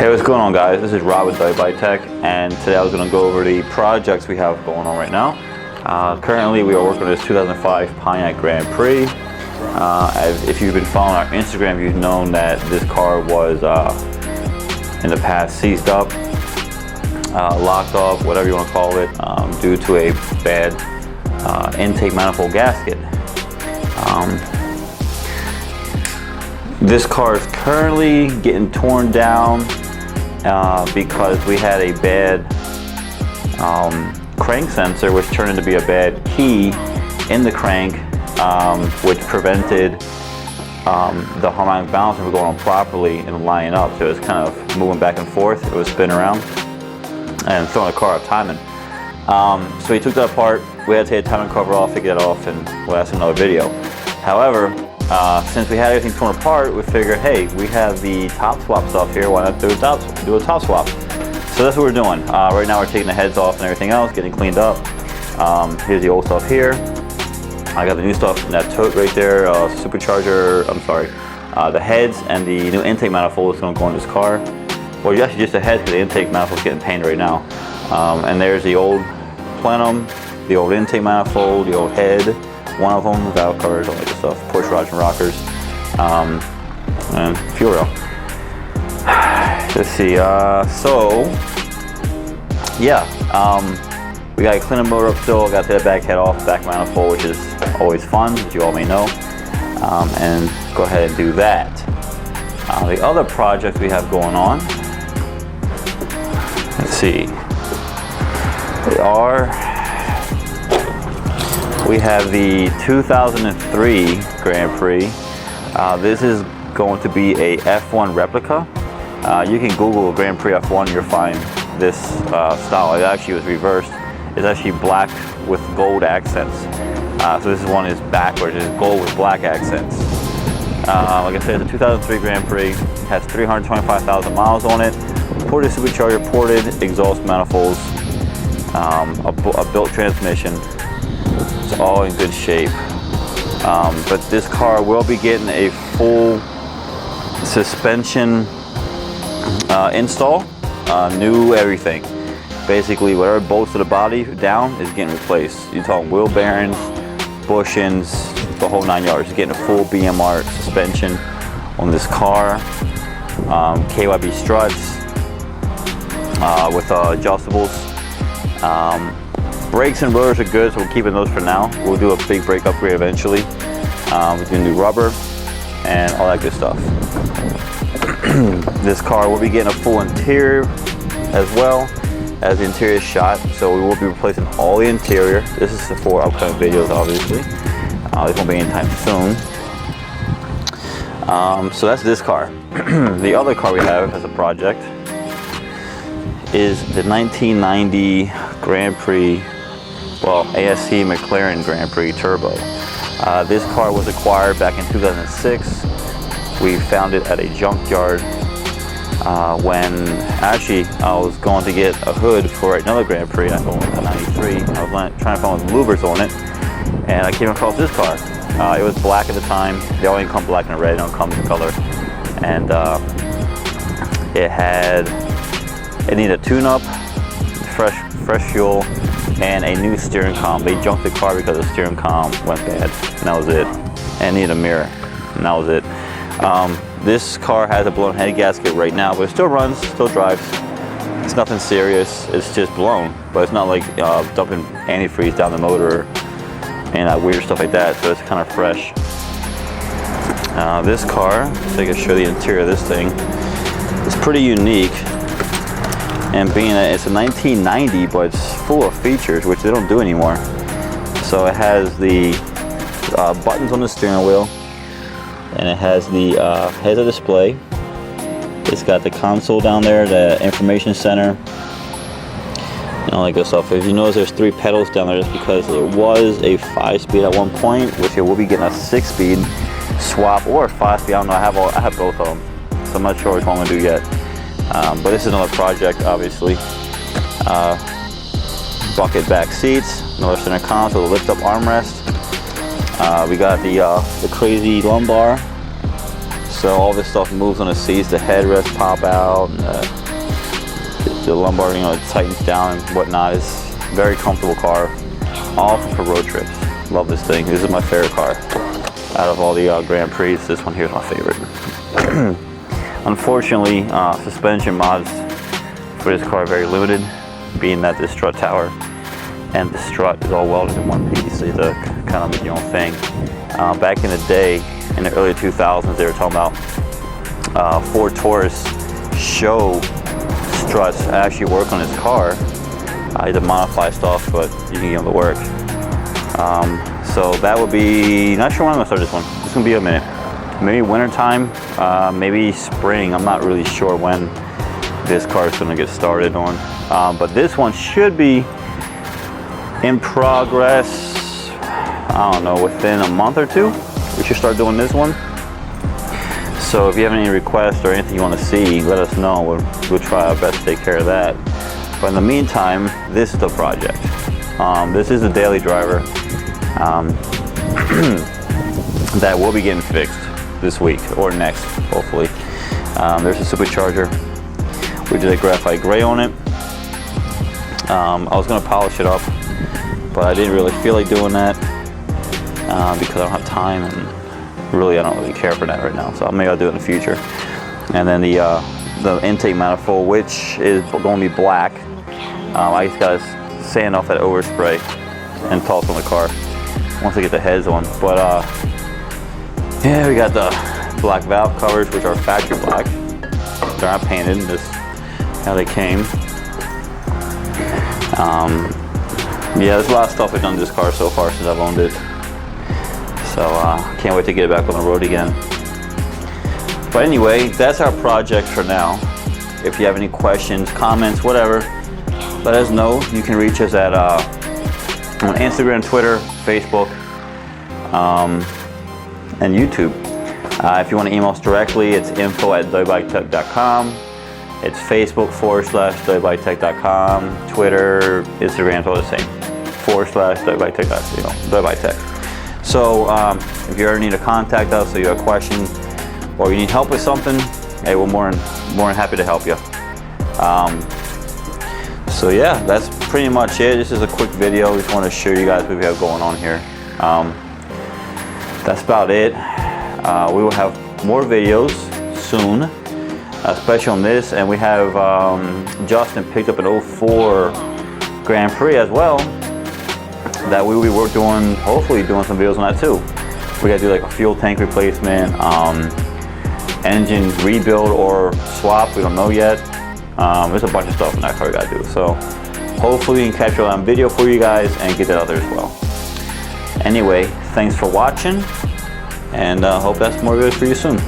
Hey, what's going on, guys? This is Rob with W-BodyTech, and today I was going to go over the projects we have going on right now. Currently, we are working on this 2005 Pontiac Grand Prix. If you've been following our Instagram, you've known that this car was in the past seized up, locked off, whatever you want to call it, due to a bad intake manifold gasket. This car is currently getting torn down because we had a bad crank sensor, which turned into be a bad key in the crank, which prevented the harmonic balance from going on properly and lining up. So it was kind of moving back and forth. It was spinning around and throwing the car off timing. So we took that apart. We had to take the timing cover off, take it off, and we'll ask another video. However, since we had everything torn apart, we figured, hey, we have the top swap stuff here, why not do a top swap? So that's what we're doing. Right now we're taking the heads off and everything else, getting cleaned up. Here's the old stuff here. I got the new stuff in that tote right there, supercharger, the heads and the new intake manifold is going to go in this car. Well, actually just the heads, because the intake manifold is getting painted right now. And there's the old plenum, the old intake manifold, the old head. One of them, valve covers, all that good stuff, push rods and rockers, and fuel rail. Let's see, we gotta clean the motor up still, gotta take the back head off, back manifold, which is always fun, as you all may know, and go ahead and do that. The other project we have going on, let's see, we have the 2003 Grand Prix. This is going to be a F1 replica. You can Google Grand Prix F1, you'll find this style. It actually was reversed. It's actually black with gold accents. So this one is backwards, it's gold with black accents. Like I said, it's a 2003 Grand Prix. It has 325,000 miles on it. Ported supercharger, ported exhaust manifolds, a built transmission. It's all in good shape. But this car will be getting a full suspension install, new everything. Basically, whatever bolts to the body down is getting replaced. You're talking wheel bearings, bushings, the whole 9 yards. You're getting a full BMR suspension on this car. KYB struts with adjustables. Brakes and rotors are good, so we're keeping those for now. We'll do a big brake upgrade eventually. We're doing new rubber and all that good stuff. This car will be getting a full interior as well as the interior shot. So we will be replacing all the interior. This is for upcoming videos, obviously. This won't be anytime soon. So that's this car. The other car we have as a project is the 1990 Grand Prix, ASC Mclaren Grand Prix Turbo. This car was acquired back in 2006. We found it at a junkyard when actually I was going to get a hood for another Grand Prix. I thought it was a 93. I was trying to find louvers on it, and I came across this car. It was black at the time. They only come black and red, they don't come in color. And it needed a tune-up, fresh fuel, and a new steering column. They junked the car because the steering column went bad, and that was it. And needed a mirror, and that was it. This car has a blown head gasket right now, but it still runs, still drives. It's nothing serious, it's just blown, but it's not like dumping antifreeze down the motor and weird stuff like that, so it's kind of fresh. This car, so I can show the interior of this thing, it's pretty unique. And being that it's a 1990, but it's full of features, which they don't do anymore. So it has the buttons on the steering wheel, and it has the heads-up display. It's got the console down there, the information center, and all that good stuff. If you notice, there's 3 pedals down there, just because it was a 5-speed at one point, which it will be getting a 6-speed swap or a 5-speed. I don't know. I have both of them, so I'm not sure which one I'm gonna do yet. But this is another project, obviously. Bucket back seats, another center console, lift up armrest. We got the crazy lumbar So all this stuff moves on the seats, the headrests pop out, and the lumbar, you know, it tightens down and whatnot. It's a very comfortable car, awesome for road trips. Love this thing. This is my favorite car. Out of all the Grand Prix, this one here is my favorite. Unfortunately, suspension mods for this car are very limited, being that the strut tower and the strut is all welded in one piece, so you have to kind of make your own thing. Back in the day, in the early 2000s, they were talking about Ford Taurus show struts actually work on his car. I had to modify stuff, but you can get them to work. So that would be, not sure when I'm gonna start this one. It's gonna be a minute. Maybe winter time, maybe spring. I'm not really sure when this car is gonna get started on. But this one should be in progress, I don't know, within a month or two. We should start doing this one. So if you have any requests or anything you want to see, let us know. We'll try our best to take care of that. But in the meantime, this is the project. This is the daily driver that will be getting fixed this week or next, hopefully. There's a supercharger. We did a graphite gray on it. I was going to polish it up, but I didn't really feel like doing that because I don't have time, and really I don't really care for that right now. So maybe I'll do it in the future. And then the intake manifold, which is going to be black. I just got to sand off that overspray and toss on the car once I get the heads on. But yeah, we got the black valve covers, which are factory black. They're not painted, just how they came. Yeah, there's a lot of stuff I've done to this car so far since I've owned it. So can't wait to get it back on the road again. But anyway, that's our project for now. If you have any questions, comments, whatever, let us know. You can reach us at on Instagram, Twitter, Facebook, and YouTube. If you want to email us directly, it's info@WBodyTech.com. It's Facebook /WBodyTech.com, Twitter, Instagram, all the same. /WBodyTech. So if you ever need to contact us, or you have a question, or you need help with something, hey, we're more than happy to help you. So yeah, that's pretty much it. This is a quick video. We just want to show you guys what we have going on here. That's about it. We will have more videos soon, especially on this, and we have Justin picked up an 04 Grand Prix as well that we will be hopefully doing some videos on that too. We got to do like a fuel tank replacement, engine rebuild or swap, we don't know yet. There's a bunch of stuff in that car we got to do, so hopefully we can capture that on video for you guys and get that out there as well. Anyway, thanks for watching, and hope that's more good for you soon.